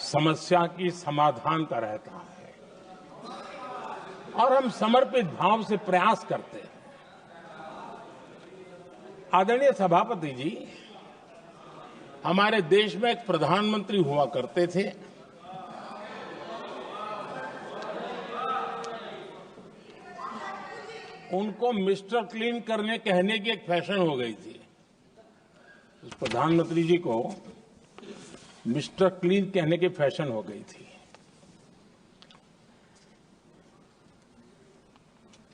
समस्या की समाधान का रहता है और हम समर्पित भाव से प्रयास करते हैं। आदरणीय सभापति जी, हमारे देश में एक प्रधानमंत्री हुआ करते थे। उनको मिस्टर क्लीन करने कहने की एक फैशन हो गई थी। उस प्रधानमंत्री जी को मिस्टर क्लीन कहने की फैशन हो गई थी।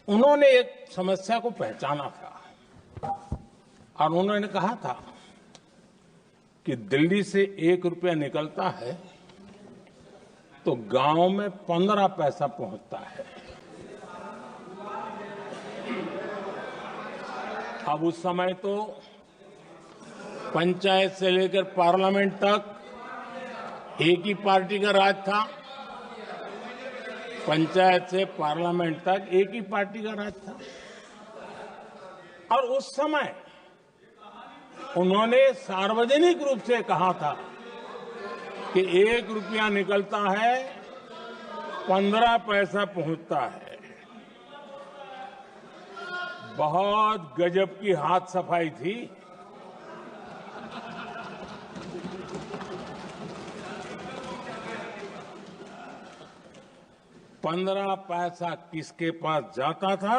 उन्होंने एक समस्या को पहचाना था और उन्होंने कहा था कि दिल्ली से 1 रुपया निकलता है तो गांव में 15 पैसा पहुंचता है। अब उस समय तो पंचायत से लेकर पार्लियामेंट तक एक ही पार्टी का राज था। पंचायत से पार्लियामेंट तक एक ही पार्टी का राज था और उस समय उन्होंने सार्वजनिक रूप से कहा था कि 1 रुपया निकलता है 15 पैसा पहुंचता है। बहुत गजब की हाथ सफाई थी। पंद्रह पैसा किसके पास जाता था,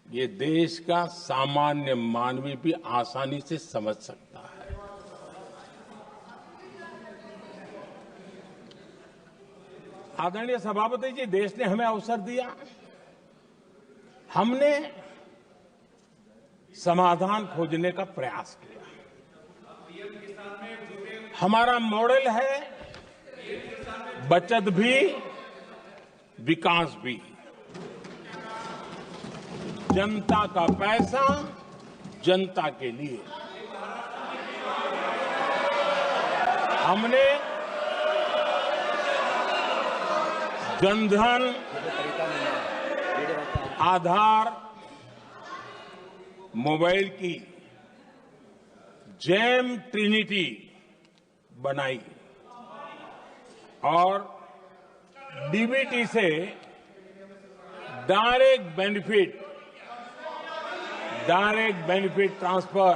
ये देश का सामान्य मानवी भी आसानी से समझ सकता है। आदरणीय सभापति जी, देश ने हमें अवसर दिया, हमने समाधान खोजने का प्रयास किया। हमारा मॉडल है बचत भी विकास भी। जनता का पैसा जनता के लिए। हमने जनधन, आधार, मोबाइल की जेम ट्रिनिटी बनाई और डीबीटी से डायरेक्ट बेनिफिट ट्रांसफर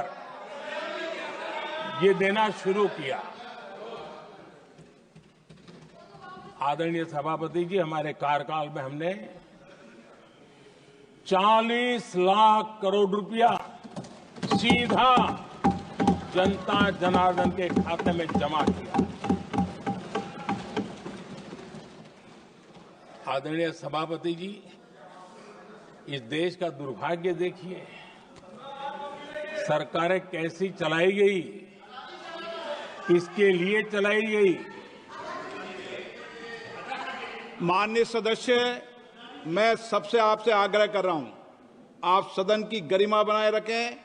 ये देना शुरू किया। आदरणीय सभापति जी, हमारे कार्यकाल में हमने 40 लाख करोड़ रुपया सीधा जनता जनार्दन के खाते में जमा किया। आदरणीय सभापति जी, इस देश का दुर्भाग्य देखिए, सरकारें कैसी चलाई गई, किसके लिए चलाई गई। माननीय सदस्य, मैं सबसे आपसे आग्रह कर रहा हूं, आप सदन की गरिमा बनाए रखें।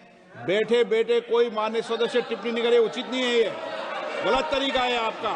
बैठे बैठे कोई माननीय सदस्य टिप्पणी नहीं करे, उचित नहीं है। ये गलत तरीका है आपका।